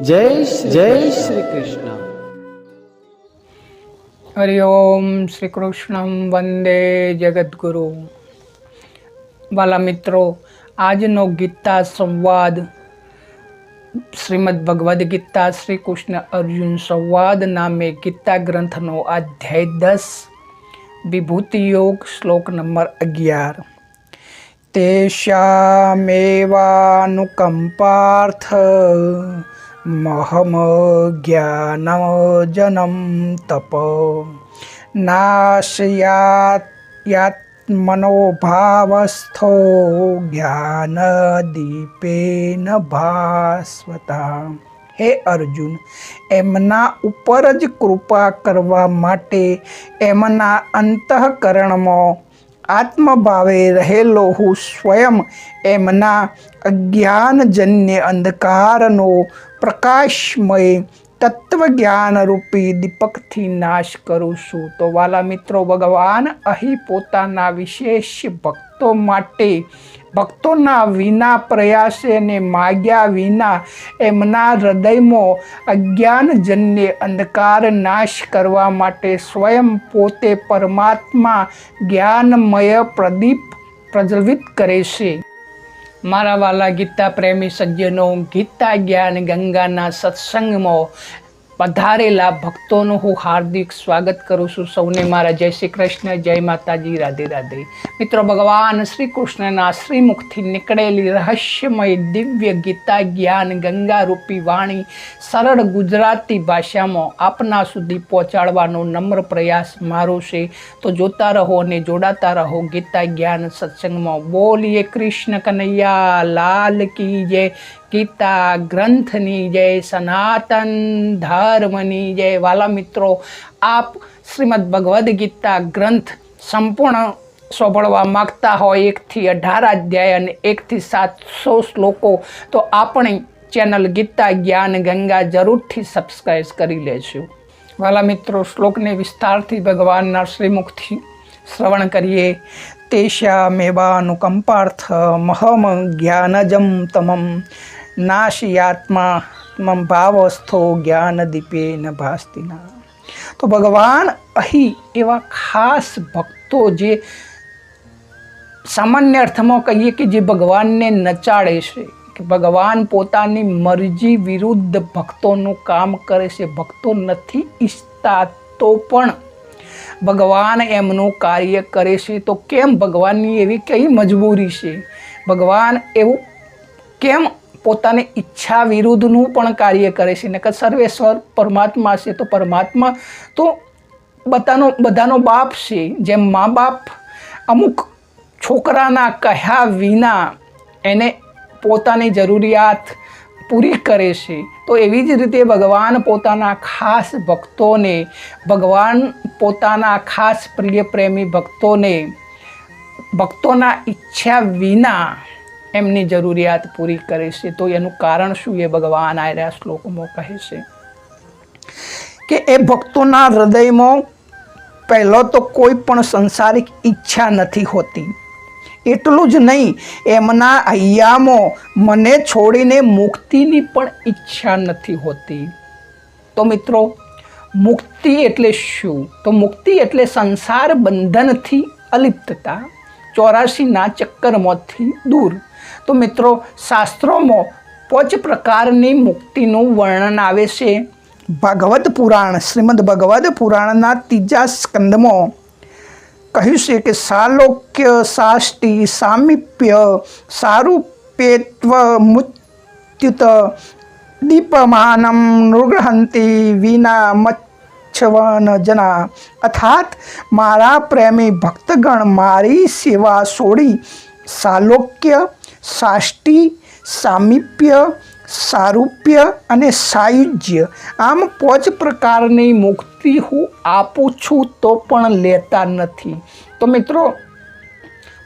जय श्री कृष्ण। हरि ओम श्री कृष्णम वंदे जगद्गुरु। वाला मित्रों, આજનો ગીતા સંવાદ શ્રીમદ ભગવદ્ ગીતા શ્રી કૃષ્ણ અર્જુન સંવાદ નામે ગીતા ગ્રંથનો અધ્યાય 10 વિભૂતિ યોગ શ્લોક નંબર 11। તેષામેવાનુકંપાર્થ મહમ જ્ઞાનજનમ તપ નાશયાત મનોભાવસ્થો જ્ઞાન દીપેન ભાસ્વતા। હે અર્જુન, એમના ઉપર જ કૃપા કરવા માટે એમના અંતઃકરણમાં આત્મભાવે રહેલો હું સ્વયં એમના અજ્ઞાનજન્ય અંધકારનો પ્રકાશમય તત્વજ્ઞાન રૂપી દીપકથી નાશ કરું છું। તો વાલા મિત્રો, ભગવાન અહીં પોતાના વિશેષ ભક્તો માટે ભક્તોના વિના પ્રયાસે અને માગ્યા વિના એમના હૃદયમાં અજ્ઞાનજન્ય અંધકાર નાશ કરવા માટે સ્વયં પોતે પરમાત્મા જ્ઞાનમય પ્રદીપ પ્રજ્વલિત કરે છે। મારા વાલા ગીતા પ્રેમી સજ્જનો, ગીતા જ્ઞાન ગંગાના સત્સંગમાં પધારેલા ભક્તોનું હું હાર્દિક સ્વાગત કરું છું। સૌને મારા જય શ્રી કૃષ્ણ, જય માતાજી, રાધે રાધે। મિત્રો, ભગવાન શ્રી કૃષ્ણના શ્રીમુખથી નીકળેલી રહસ્યમય દિવ્ય ગીતા જ્ઞાન ગંગા રૂપી વાણી સરળ ગુજરાતી ભાષામાં આપના સુધી પહોંચાડવાનો નમ્ર પ્રયાસ મારો છે। તો જોતા રહો અને જોડાતા રહો ગીતા જ્ઞાન સત્સંગમાં। બોલીએ કૃષ્ણ કનૈયા લાલ કી જય, ગીતા ગ્રંથની જય, સનાતન ધર્મની જય। વાલા મિત્રો, આપ શ્રીમદ ભગવદ્ ગીતા ગ્રંથ સંપૂર્ણ સાંભળવા માગતા હોય 1 થી 18 અધ્યાય અને 1 થી 700 શ્લોકો, તો આપણી ચેનલ ગીતા જ્ઞાન ગંગા જરૂરથી સબસ્ક્રાઈબ કરી લેજો। વાલા મિત્રો, શ્લોકને વિસ્તારથી ભગવાનના શ્રીમુખથી શ્રવણ કરીએ। તેષામેવાનુકંપાર્થ મહમ જ્ઞાનજમ તમમ નાશયાત્મા ભાવસ્થો જ્ઞાન દીપેન ભાસ્તિના। તો ભગવાન અહીં એવા ખાસ ભક્તો, જે સામાન્ય અર્થમાં કહીએ કે જે ભગવાનને નચાડે છે, કે ભગવાન પોતાની મરજી વિરુદ્ધ ભક્તોનું કામ કરે છે। ભક્તો નથી ઈચ્છતા તો પણ ભગવાન એમનું કાર્ય કરે છે। તો કેમ ભગવાનની એવી કઈ મજબૂરી છે? ભગવાન એવું કેમ પોતાની ઈચ્છા વિરુદ્ધનું પણ કાર્ય કરે છે? નકર સર્વેશ્વર પરમાત્મા છે, તો પરમાત્મા તો બધાનો બાપ છે। જેમ મા બાપ અમુક છોકરાના કહ્યા વિના એને પોતાની જરૂરિયાત પૂરી કરે છે, તો એવી જ રીતે ભગવાન પોતાના ખાસ ભક્તોને, ભગવાન પોતાના ખાસ પ્રિય પ્રેમી ભક્તોને ભક્તોના ઈચ્છા વિના એમની જરૂરિયાત પૂરી કરે છે। તો એનું કારણ શું એ ભગવાન આ શ્લોકમાં કહે છે કે એ ભક્તોના હૃદયમાં પહેલો તો કોઈ પણ સંસારિક ઈચ્છા નથી હોતી। એટલું જ નહીં, એમના હૈયામાં મને છોડીને મુક્તિની પણ ઈચ્છા નથી હોતી। તો મિત્રો, મુક્તિ એટલે શું? તો મુક્તિ એટલે સંસાર બંધનથી અલિપ્તતા, 84ના ચક્કરમાંથી દૂર। તો મિત્રો, શાસ્ત્રોમાં 5 પ્રકારની મુક્તિનું વર્ણન આવે છે। ભાગવત પુરાણ, શ્રીમદ ભગવદ પુરાણના 3જા સ્કંદમાં કહ્યું છે કે સાલોક્ય, સાષ્ટિ, સામીપ્ય, સારૂપ્યત્વ, મુચ્યુત, દીપમાનમ નૃગહંતી વિના મચ્છવન જના। અર્થાત મારા પ્રેમી ભક્તગણ મારી સેવા છોડી સાલોક્ય, સાષ્ટિ, સામીપ્ય, સારૂપ્ય અને સાયુજ્ય, આમ 5 પ્રકારની મુક્તિ હું આપું છું તો પણ લેતા નથી। તો મિત્રો,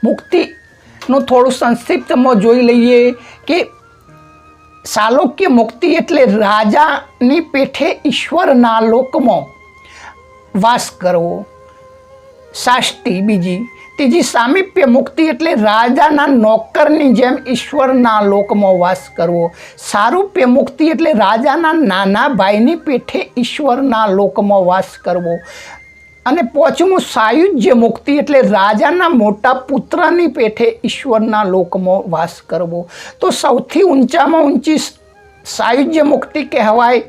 મુક્તિનું થોડું સંક્ષિપ્તમાં જોઈ લઈએ કે સાલોક્ય મુક્તિ એટલે રાજાની પેઠે ઈશ્વરના લોકમાં વાસ કરવો। સાષ્ટિ બીજી, ત્રીજી સામીપ્ય મુક્તિ એટલે રાજાના નોકરની જેમ ઈશ્વરના લોકમાં વાસ કરવો. સારૂપ્ય મુક્તિ એટલે રાજાના નાના ભાઈની પેઠે ઈશ્વરના લોકમાં વાસ કરવો. અને પાંચમું સાયુજ્ય મુક્તિ એટલે રાજાના મોટા પુત્રની પેઠે ઈશ્વરના લોકમાં વાસ કરવો. તો સૌથી ઊંચામાં ઊંચી સાયુજ્ય મુક્તિ કહેવાય,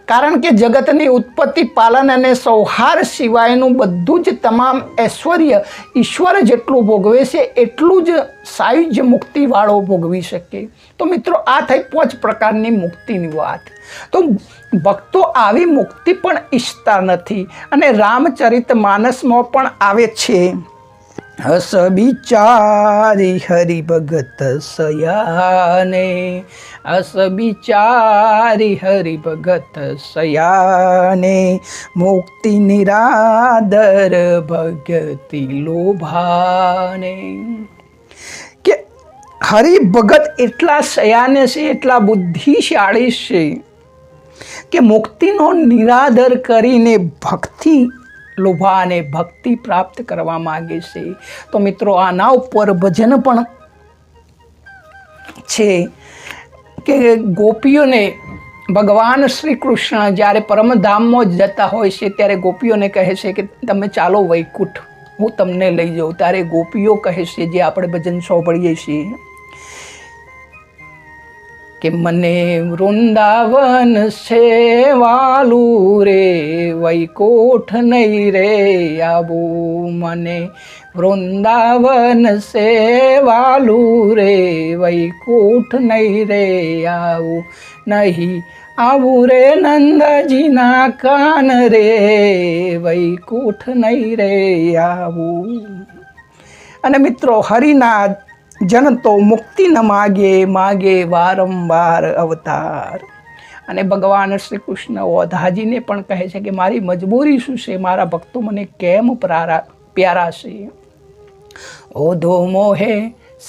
કારણ કે જગતની ઉત્પત્તિ, પાલન અને સંહાર સિવાયનું બધું જ તમામ ઐશ્વર્ય ઈશ્વર જેટલું ભોગવે છે એટલું જ સાયુજ્ય મુક્તિવાળો ભોગવી શકે. તો મિત્રો, આ થઈ 5 પ્રકારની મુક્તિની વાત. તો ભક્તો આવી મુક્તિ પણ ઈચ્છતા નથી, અને રામચરિત માનસમાં પણ આવે છે, હસ બિચારી હરિ ભગત સયાને, હસ બિચારી હરિ ભગત સયાને, મુક્તિ નિરાદર ભગતિ લોભાને. કે હરિભગત એટલા સયાને છે, એટલા બુદ્ધિશાળી છે કે મુક્તિનો નિરાદર કરીને ભક્તિ લોભાને ભક્તિ પ્રાપ્ત કરવા માગે છે. તો મિત્રો, આના ઉપર ભજન પણ છે કે ગોપીઓને ભગવાન શ્રી કૃષ્ણ જ્યારે પરમધામમાં જતા હોય છે ત્યારે ગોપીઓને કહે છે કે તમે ચાલો વૈકુંઠ, હું તમને લઈ જાઉં. ત્યારે ગોપીઓ કહે છે, જે આપણે ભજન સાંભળીએ છીએ, કે મને વૃંદાવન છે વાલું રે, વૈકુંઠ નહીં રે આવું. મને વૃંદાવન છે વાલું રે, વૈકુંઠ નહીં રે આવું. નહીં આવું રે નંદજીના કાન રે, વૈકુંઠ નહીં રે આવું. અને મિત્રો, હરિના જન તો મુક્તિ ન માગે, માગે વારંવાર અવતાર. અને ભગવાન શ્રી કૃષ્ણ ઓધાજીને પણ કહે છે કે મારી મજબૂરી શું છે, મારા ભક્તો મને કેમ પ્યારા છે. ઓધો મોહે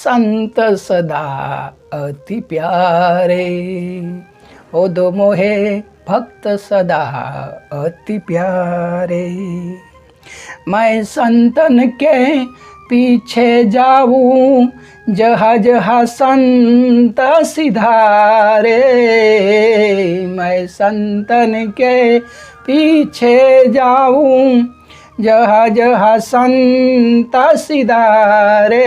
સંત સદા અતિ પ્યારે, ઓધો મોહે ભક્ત સદા અતિ प्यारे. मैं संतन के पीछे जाऊं, जहाँ जहाँ संत सिधारे. मैं संतन के पीछे जाऊं, जहाँ जहाँ संत सिधारे.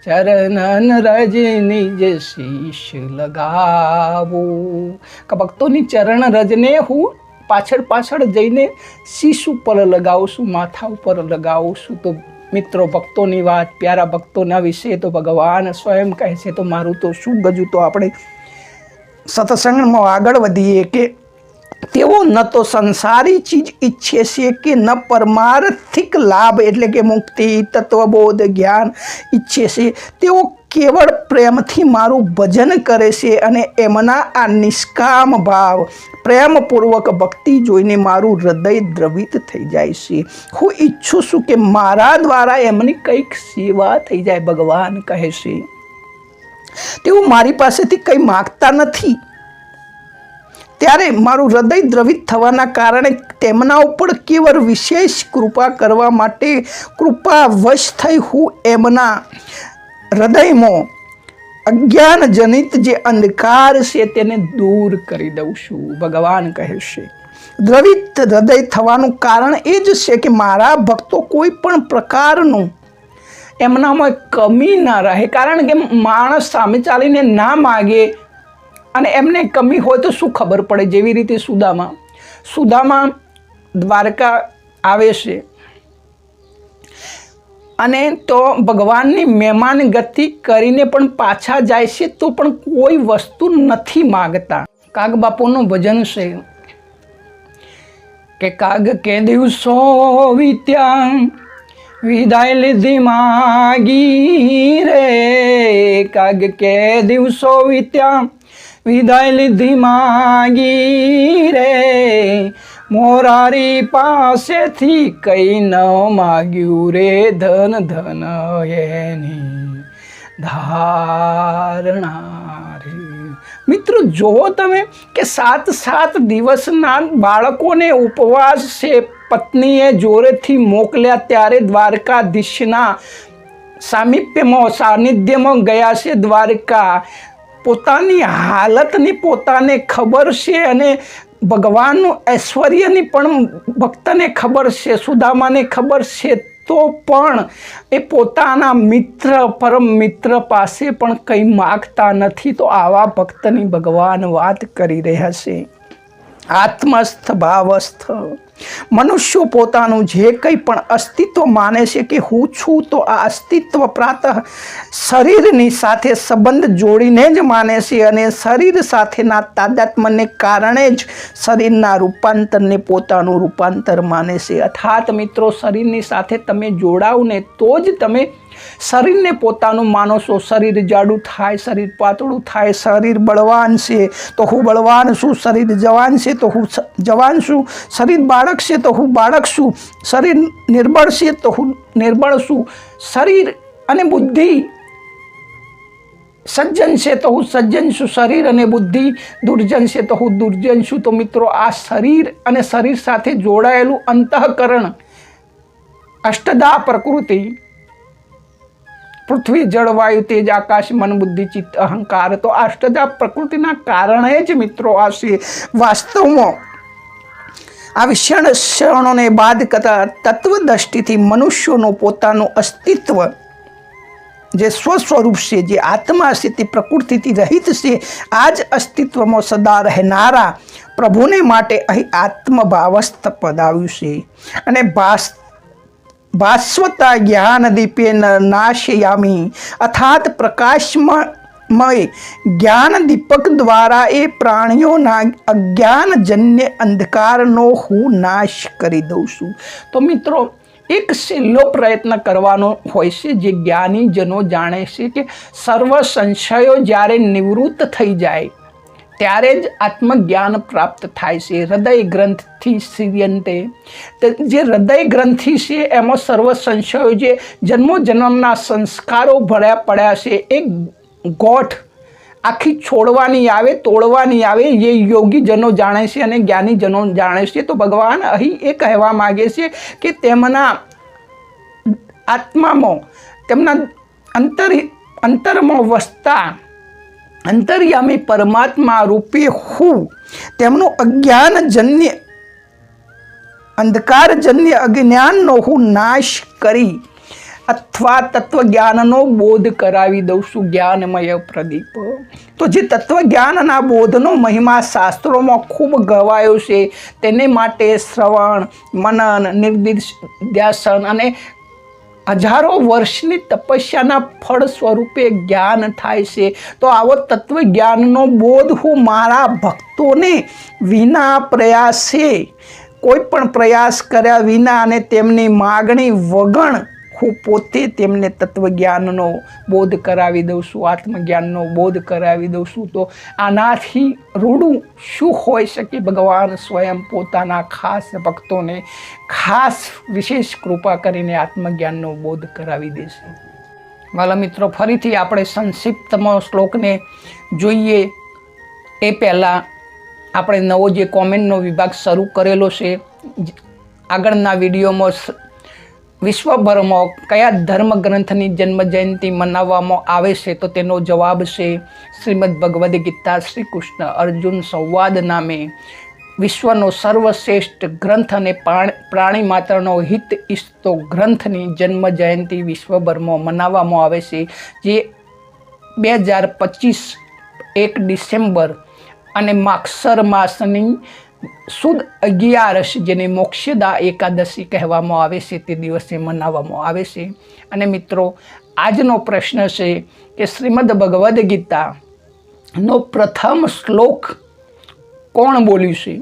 ચરણન રજની જે શીશ લગાવું. ભક્તોની ચરણ રજને હું પાછળ પાછળ જઈને શીશ ઉપર લગાવું છું, માથા ઉપર લગાવું છું. તો મિત્રો, ભક્તોની વાત, પ્યારા ભક્તોના વિશે તો ભગવાન સ્વયં કહે છે. તો મારું તો શું ગજું. તો આપણે સત્સંગમાં આગળ વધીએ કે તેઓ ન તો સંસારી ચીજ ઈચ્છે છે કે ન પરમાર્થિક લાભ એટલે કે મુક્તિ, તત્વબોધ, જ્ઞાન ઈચ્છે છે. તેઓ કેવળ પ્રેમથી મારું ભજન કરે છે અને એમના આ નિષ્કામ ભાવ, પ્રેમપૂર્વક ભક્તિ જોઈને મારું હૃદય દ્રવિત થઈ જાય છે. હું ઈચ્છું છું કે મારા દ્વારા એમની કંઈક સેવા થઈ જાય. ભગવાન કહે છે તેઓ મારી પાસેથી કંઈ માગતા નથી. ત્યારે મારું હૃદય દ્રવિત થવાના કારણે તેમના ઉપર કેવળ વિશેષ કૃપા કરવા માટે કૃપાવશ થઈ હું એમના હૃદયમાં અજ્ઞાનજનિત જે અંધકાર છે તેને દૂર કરી દઉં છું. ભગવાન કહે છે દ્રવિત હૃદય થવાનું કારણ એ જ છે કે મારા ભક્તો કોઈ પણ પ્રકારનું એમનામાં કમી ના રહે. કારણ કે માણસ સામે ચાલીને ના માગે અને એમને કમી હોય તો શું ખબર પડે. જેવી રીતે સુદામા દ્વારકા આવે છે અને તો ભગવાનની મહેમાન ગતિ કરીને પણ પાછા જાય છે, તો પણ કોઈ વસ્તુ નથી માગતા. કાગ બાપુનું ભજન છે કે કાગ કે દિવસો વીત્યા, વિદાય લીધી માગી રે. કાગ કે દિવસો વીત્યા, વિદાય લીધી માગી રે. મોરારી પાસેથી કઈ ન માગ્યું રે, ધન ધન એની ધારણા રે. મિત્રો, જુઓ તમે કે 7 દિવસના બાળકોને ઉપવાસ છે, પત્નીએ જોરેથી મોકલ્યા ત્યારે દ્વારકાધીશના સાનિધ્યમાં ગયા છે. દ્વારકા પોતાની હાલતની પોતાને ખબર છે અને ભગવાનનું ઐશ્વર્યની પણ ભક્તને ખબર છે, સુદામાને ખબર છે, તો પણ એ પોતાના મિત્ર પરમ મિત્ર પાસે પણ કંઈ માગતા નથી. તો આવા ભક્તની ભગવાન વાત કરી રહ્યા છે. આત્મસ્થ ભાવસ્થ મનુષ્યો પોતાનું જે કંઈ પણ અસ્તિત્વ માને છે કે હું છું, તો આ અસ્તિત્વ પ્રાતઃ શરીરની સાથે સંબંધ જોડીને જ માને છે અને શરીર સાથેના તાદાત્મ્યને કારણે જ શરીરના રૂપાંતરને પોતાનું રૂપાંતર માને છે. અર્થાત મિત્રો, શરીરની સાથે તમે જોડાવ ને તો જ તમે શરીરને પોતાનું માનો છો. શરીર જાડું થાય, શરીર પાતળું થાય, શરીર બળવાન છે તો હું બળવાન છું, શરીર જવાન છે તો હું જવાન છું, શરીર બાળક છે તો હું બાળક છું, શરીર નિર્બળ છે તો હું નિર્બળ છું, શરીર અને બુદ્ધિ સજ્જન છે તો હું સજ્જન છું, શરીર અને બુદ્ધિ દુર્જન છે તો હું દુર્જન છું. તો મિત્રો, આ શરીર અને શરીર સાથે જોડાયેલું અંતઃકરણ, અષ્ટદા પ્રકૃતિ, પૃથ્વી જળ વાયુ તેજ આકાશ મન બુદ્ધિ ચિત્ત અહંકાર, તો અષ્ટદા પ્રકૃતિના કારણે જ મિત્રો આ છે. વાસ્તવમાં આ વિષયોને બાદ કરતા તત્વદ્રષ્ટિથી મનુષ્યોનું પોતાનું અસ્તિત્વ જે સ્વસ્વરૂપ છે, જે આત્મા છે, તે પ્રકૃતિથી રહિત છે. આ જ અસ્તિત્વમાં સદા રહેનારા પ્રભુને માટે અહીં આત્મભાવસ્થ પદ આવ્યું છે. અને ભાસ્વતા જ્ઞાન દીપે નાશયામી, અર્થાત પ્રકાશમય જ્ઞાન દીપક દ્વારા એ પ્રાણીઓના અજ્ઞાનજન્ય અંધકારનો હું નાશ કરી દઉં છું. તો મિત્રો, એક છેલ્લો પ્રયત્ન કરવાનો હોય છે, જે જ્ઞાનીજનો જાણે છે કે સર્વ સંશયો જ્યારે નિવૃત્ત થઈ જાય ત્યારે જ આત્મજ્ઞાન પ્રાપ્ત થાય છે. હૃદય ગ્રંથિ સિદ્ધયંતે, જે હૃદય ગ્રંથિ છે એમાં સર્વ સંશયો, જે જન્મો જન્મના સંસ્કારો ભર્યા પડ્યા છે, એ ગોઠ આખી છોડવાની આવે, તોડવાની આવે, એ યોગીજનો જાણે છે અને જ્ઞાનીજનો જાણે છે. તો ભગવાન અહીં એ કહેવા માગે છે કે તેમના આત્મામાં, તેમના અંતરમાં વસતા અંતર્યામી પરમાત્મા રૂપે હું તેમનું અજ્ઞાનજન્ય અંધકારજન્ય અજ્ઞાનનો હું નાશ કરી અથવા તત્વજ્ઞાનનો બોધ કરાવી દઉં છું. જ્ઞાનમય પ્રદીપ. તો જે તત્વજ્ઞાનના બોધનો મહિમા શાસ્ત્રોમાં ખૂબ ગવાયો છે, તેને માટે શ્રવણ, મનન, નિર્દિધ્યાસન અને હજારો વર્ષની તપસ્યાના ફળ સ્વરૂપે જ્ઞાન થાય છે. તો આવો તત્વજ્ઞાનનો બોધ હું મારા ભક્તોને વિના પ્રયાસે, કોઈ પણ પ્રયાસ કર્યા વિના અને તેમની માગણી વગર હું પોતે તેમને તત્વજ્ઞાનનો બોધ કરાવી દઉં છું, આત્મજ્ઞાનનો બોધ કરાવી દઉં છું. તો આનાથી રૂડું શું હોઈ શકે? ભગવાન સ્વયં પોતાના ખાસ ભક્તોને ખાસ વિશેષ કૃપા કરીને આત્મજ્ઞાનનો બોધ કરાવી દેશે. વાલા મિત્રો, ફરીથી આપણે સંક્ષિપ્તમાં શ્લોકને જોઈએ એ પહેલાં આપણે નવો જે કોમેન્ટનો વિભાગ શરૂ કરેલો છે, આગળના વિડીયોમાં વિશ્વભરમાં કયા ધર્મ ગ્રંથની જન્મ જયંતિ મનાવવામાં આવે છે, તો તેનો જવાબ છે શ્રીમદ ભગવદ્ ગીતા શ્રી કૃષ્ણ અર્જુન સંવાદ નામે વિશ્વનો સર્વશ્રેષ્ઠ ગ્રંથ અને પ્રાણી માત્રનો હિત ઈચ્છતો ગ્રંથની જન્મ જયંતિ વિશ્વભરમાં મનાવવામાં આવે છે, જે 2025 1 ડિસેમ્બર અને માગસર માસની સુદ 11, જેને મોક્ષદા એકાદશી કહેવામાં આવે છે, તે દિવસે મનાવવામાં આવે છે. અને મિત્રો, આજનો પ્રશ્ન છે કે શ્રીમદ ભગવદ્ ગીતાનો પ્રથમ શ્લોક કોણ બોલ્યું છે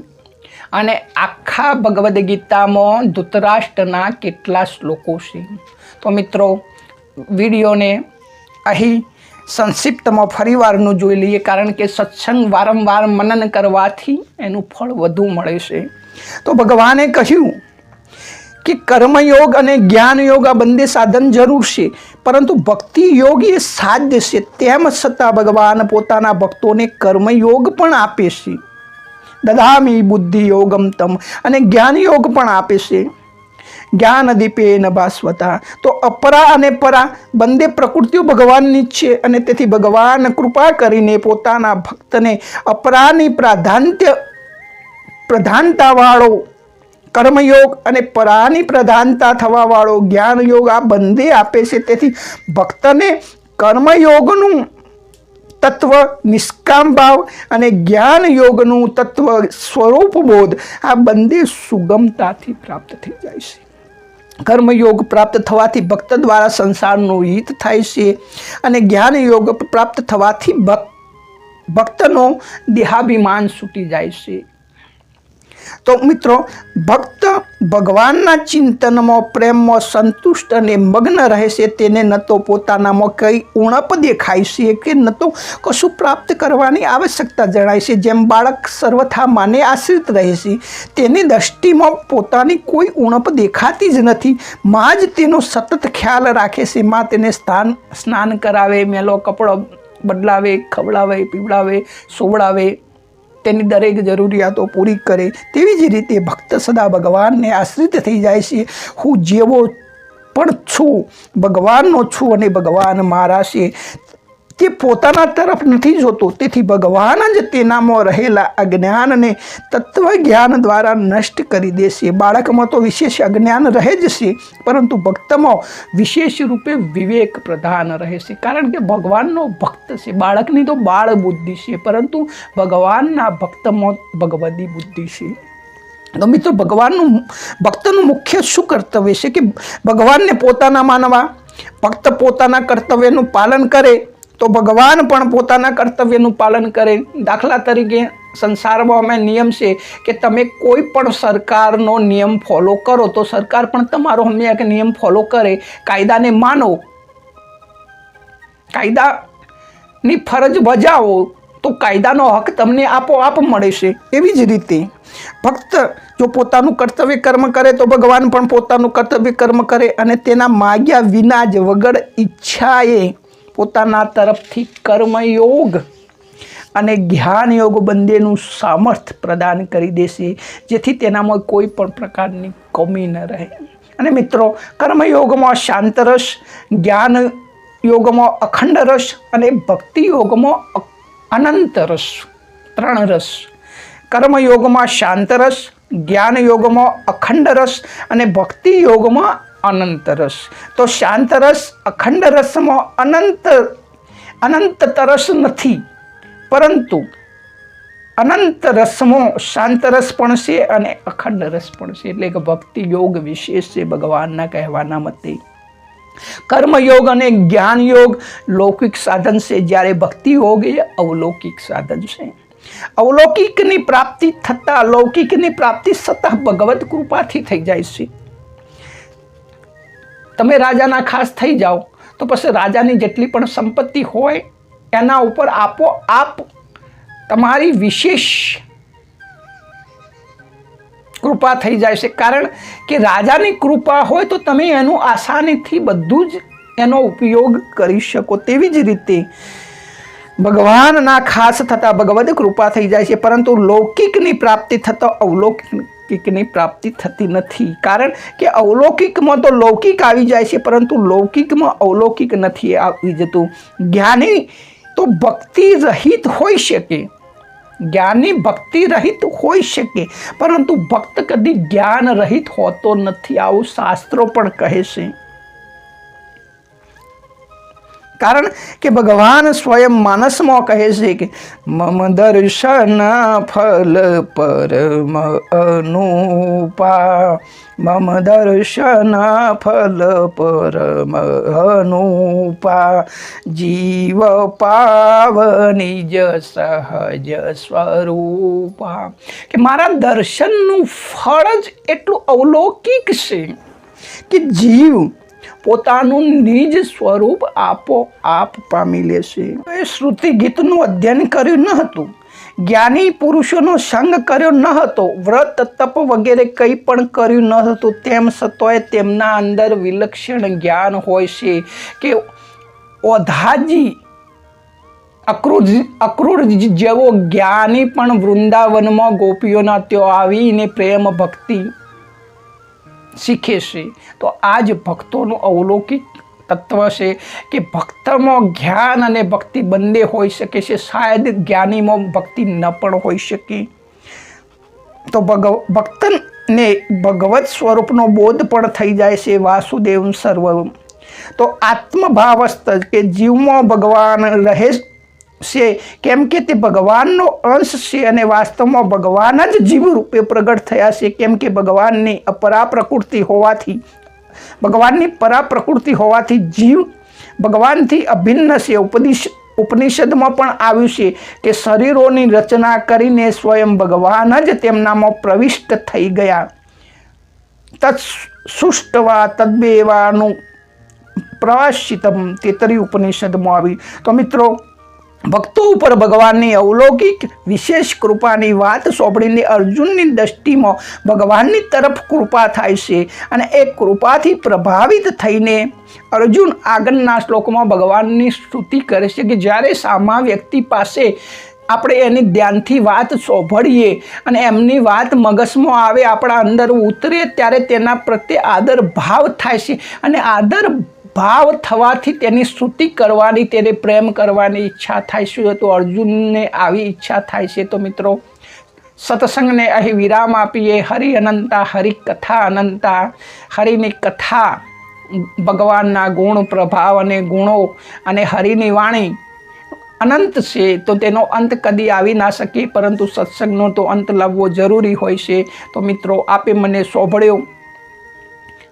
અને આખા ભગવદ્ ગીતામાં ધૃતરાષ્ટ્રના કેટલા શ્લોકો છે? તો મિત્રો, વિડીયોને અહીં સંક્ષિપ્તમાં ફરીવારનું જોઈ લઈએ, કારણ કે સત્સંગ વારંવાર મનન કરવાથી એનું ફળ વધુ મળે છે. તો ભગવાને કહ્યું કે કર્મયોગ અને જ્ઞાન યોગ આ બંને સાધન જરૂર છે, પરંતુ ભક્તિ યોગ એ સાધ્ય છે. તેમ છતાં ભગવાન પોતાના ભક્તોને કર્મયોગ પણ આપે છે. દદામિ બુદ્ધિ યોગમ તમ, અને જ્ઞાન યોગ પણ આપે છે. જ્ઞાન દીપેન ભાસ્વતા. તો અપરા અને પરા બંને પ્રકૃતિઓ ભગવાનની જ છે, અને તેથી ભગવાન કૃપા કરીને પોતાના ભક્તને અપરાની પ્રધાનતાવાળો કર્મયોગ અને પરાની પ્રધાનતા થવાવાળો જ્ઞાન યોગ આ બંને આપે છે. તેથી ભક્તને કર્મયોગનું તત્વ નિષ્કામ ભાવ અને જ્ઞાન યોગનું તત્વ સ્વરૂપ બોધ આ બંને સુગમતાથી પ્રાપ્ત થઈ જાય છે. કર્મયોગ પ્રાપ્ત થવાથી ભક્ત દ્વારા સંસારનું હિત થાય છે, અને જ્ઞાન યોગ પ્રાપ્ત થવાથી ભક્તનો દેહાભિમાન છૂટી જાય છે. તો મિત્રો, ભક્ત ભગવાનના ચિંતનમાં પ્રેમમાં સંતુષ્ટ અને મગ્ન રહે છે. તેને ન તો પોતાનામાં કંઈ ઉણપ દેખાય છે કે ન તો કશું પ્રાપ્ત કરવાની આવશ્યકતા જણાય છે. જેમ બાળક સર્વથા માને આશ્રિત રહે છે, તેની દૃષ્ટિમાં પોતાની કોઈ ઉણપ દેખાતી જ નથી. માં જ તેનો સતત ખ્યાલ રાખે છે. માં તેને સ્નાન કરાવે, મેલો કપડો બદલાવે, ખવડાવે, પીવડાવે, સોવડાવે, તેની દરેક જરૂરિયાતો પૂરી કરે. તેવી જ રીતે ભક્ત સદા ભગવાનને આશ્રિત થઈ જાય છે. હું જેવો પણ છું ભગવાનનો છું, અને ભગવાન મારા છે. તે પોતાના તરફ નથી જોતો, તેથી ભગવાન જ તેનામાં રહેલા અજ્ઞાનને તત્વજ્ઞાન દ્વારા નષ્ટ કરી દેશે. બાળકમાં તો વિશેષ અજ્ઞાન રહે જ છે, પરંતુ ભક્તમાં વિશેષ રૂપે વિવેક પ્રધાન રહે છે. કારણ કે ભગવાનનો ભક્ત છે. બાળકની તો બાળ બુદ્ધિ છે, પરંતુ ભગવાનના ભક્તમાં ભગવદી બુદ્ધિ છે. તો મિત્રો, ભક્તનું મુખ્ય શું કર્તવ્ય છે કે ભગવાનને પોતાના માનવા. ભક્ત પોતાના કર્તવ્યનું પાલન કરે તો ભગવાન પણ પોતાના કર્તવ્યનું પાલન કરે. દાખલા તરીકે સંસારમાં અમે નિયમ છે કે તમે કોઈ પણ સરકારનો નિયમ ફોલો કરો તો સરકાર પણ તમારો હંમેશા એક નિયમ ફોલો કરે. કાયદાને માનો, કાયદાની ફરજ બજાવો તો કાયદાનો હક તમને આપોઆપ મળે છે. એવી જ રીતે ભક્ત જો પોતાનું કર્તવ્ય કર્મ કરે તો ભગવાન પણ પોતાનું કર્તવ્ય કર્મ કરે, અને તેના માગ્યા વિના જ વગર ઈચ્છાએ પોતાના તરફથી કર્મયોગ અને જ્ઞાન યોગ બંનેનું સામર્થ્ય પ્રદાન કરી દેશે, જેથી તેનામાં કોઈ પણ પ્રકારની કમી ન રહે. અને મિત્રો, કર્મયોગમાં શાંત રસ, જ્ઞાન યોગમાં અખંડ રસ અને ભક્તિ યોગમાં અનંત રસ, 3 રસ. કર્મયોગમાં શાંત રસ, જ્ઞાન યોગમાં અખંડ રસ અને ભક્તિ યોગમાં અનંત રસ. તો શાંત રસ, અખંડ રસમાં અનંત તરસ નથી, પરંતુ અનંત રસમાં શાંત રસ પણ છે અને અખંડ રસ પણ છે. એટલે કે ભક્તિ યોગ વિશેષ છે ભગવાનના કહેવાના મતે. કર્મયોગ અને જ્ઞાન યોગ લૌકિક સાધન છે, જ્યારે ભક્તિ યોગ એ અવલૌકિક સાધન છે. અવલૌકિકની પ્રાપ્તિ થતાં લૌકિકની પ્રાપ્તિ સતત ભગવત કૃપાથી થઈ જાય છે. તમે રાજાના ખાસ થઈ જાઓ તો પછી રાજાની જેટલી પણ સંપત્તિ હોય એના ઉપર આપોઆપ તમારી વિશેષ કૃપા થઈ જાય છે. કારણ કે રાજાની કૃપા હોય તો તમે એનું આસાનીથી બધું જ એનો ઉપયોગ કરી શકો. તેવી જ રીતે ભગવાનના ખાસ થતાં ભગવદ કૃપા થઈ જાય છે, પરંતુ લૌકિકની પ્રાપ્તિ થતાં અવલૌકિકની પ્રાપ્તિ થતી નથી. કારણ કે અવલૌકિકમાં તો લૌકિક આવી જાય છે, પરંતુ લૌકિકમાં અવલૌકિક નથી આવી જતું. જ્ઞાની તો ભક્તિ રહિત હોઈ શકે, જ્ઞાની ભક્તિ રહિત હોઈ શકે, પરંતુ ભક્ત કદી જ્ઞાન રહિત હોતો નથી, આવું શાસ્ત્રો પણ કહે છે. કારણ કે ભગવાન સ્વયં માનસમાં કહે છે કે મમ દર્શન ફલ પરમ અનુપા, મમ દર્શન ફલ પરમ અનુપા, જીવ પાવની જ સહજ સ્વરૂપા. કે મારા દર્શનનું ફળ જ એટલું અવલૌકિક છે કે જીવ પોતાનું નિજ સ્વરૂપ આપોઆપ પામી લેશે. એ શ્રુતિ ગીતનું અધ્યયન કર્યું ન હતું, જ્ઞાની પુરુષોનો સંગ કર્યો ન હતો, વ્રત તપ વગેરે કંઈ પણ કર્યું ન હતું, તેમ છતાંય તેમના અંદર વિલક્ષણ જ્ઞાન હોય છે કે ઓધાજી અક્રૂર જેવો જ્ઞાની પણ વૃંદાવનમાં ગોપીઓના ત્યાં આવીને પ્રેમ ભક્તિ શીખે છે. તો આ જ ભક્તોનું અવલૌકિક તત્વ છે કે ભક્તમાં જ્ઞાન અને ભક્તિ બંને હોઈ શકે છે. શાયદ જ્ઞાનીમાં ભક્તિ ન પણ હોઈ શકે. તો ભક્તને ભગવત સ્વરૂપનો બોધ પણ થઈ જાય છે. વાસુદેવ સર્વમ. તો આત્મભાવસ્થ કે જીવમાં ભગવાન રહે છે, કેમ કે તે ભગવાનનો અંશ છે અને વાસ્તવમાં ભગવાન જ જીવ રૂપે પ્રગટ થયા છે. કેમ કે ભગવાનની પરા પ્રકૃતિ હોવાથી જીવ ભગવાનથી અભિન્ન છે. ઉપનિષદમાં પણ આવ્યું છે કે શરીરોની રચના કરીને સ્વયં ભગવાન જ તેમનામાં પ્રવિષ્ટ થઈ ગયા. તત્સુષ્ટવા તદ્દેવાનું પ્રવાસિતમ 33 ઉપનિષદમાં આવી. તો મિત્રો, ભક્તો ઉપર ભગવાનની અવલૌકિક વિશેષ કૃપાની વાત સાંભળીને અર્જુનની દ્રષ્ટિમાં ભગવાનની તરફ કૃપા થાય છે અને એ કૃપાથી પ્રભાવિત થઈને અર્જુન આગળના શ્લોકમાં ભગવાનની સ્તુતિ કરે છે કે જ્યારે સામા વ્યક્તિ પાસે આપણે એની ધ્યાનથી વાત સાંભળીએ અને એમની વાત મગજમાં આવે, આપણા અંદર ઉતરે, ત્યારે તેના પ્રત્યે આદર ભાવ થાય છે અને આદર ભાવ થવાથી તેની સ્તુતિ કરવાની, તેને પ્રેમ કરવાની ઈચ્છા થાય છે. તો અર્જુનને આવી ઈચ્છા થાય છે. તો મિત્રો, સત્સંગને અહીં વિરામ આપીએ. હરિ અનંતા, હરિ કથા અનંતા. હરિની કથા, ભગવાનના ગુણ, પ્રભાવ અને ગુણો અને હરિની વાણી અનંત છે. તો તેનો અંત કદી આવી ના શકે, પરંતુ સત્સંગનો તો અંત લાવવો જરૂરી હોય છે. તો મિત્રો, આપે મને સાંભળ્યો,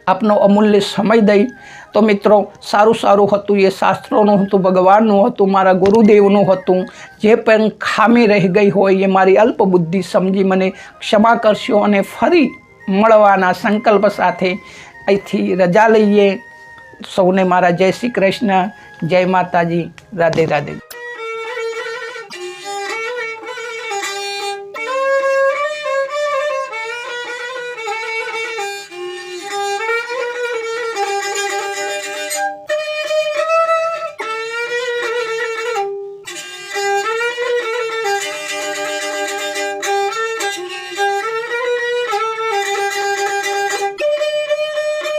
આપનો અમૂલ્ય સમય દઈ. તો મિત્રો, સારું હતું. એ શાસ્ત્રોનું હતું, ભગવાનનું હતું, મારા ગુરુદેવનું હતું. જે પણ ખામી રહી ગઈ હોય એ મારી અલ્પ બુદ્ધિ સમજી મને ક્ષમા કરશો અને ફરી મળવાના સંકલ્પ સાથે અહીંથી રજા લઈએ. સૌને મારા જય શ્રી કૃષ્ણ, જય માતાજી, રાધે રાધે.